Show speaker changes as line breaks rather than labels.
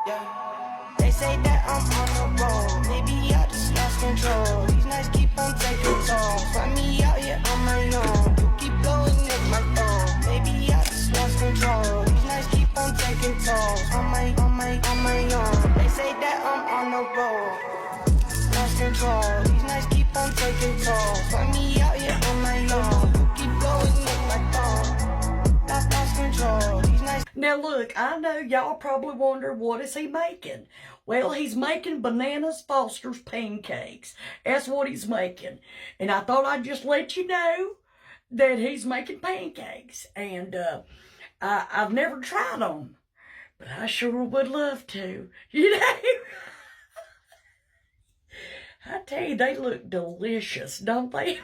Yeah. They say that I'm on the road. Maybe I just lost control. These nights keep on taking tolls. Find me out here on my own. You keep blowing up my phone. Maybe I just lost control. These nights keep on taking tolls. On my own. They say that I'm on the road. Lost control. These nights keep on taking tolls. Find me out here on my own. You keep blowing up my phone. Lost control. These nights.
Now look, I know y'all probably wonder, what is he making? Well, he's making Bananas Foster's pancakes. That's what he's making. And I thought I'd just let you know that he's making pancakes. And I've never tried them, but I sure would love to. You know? I tell you, they look delicious, don't they?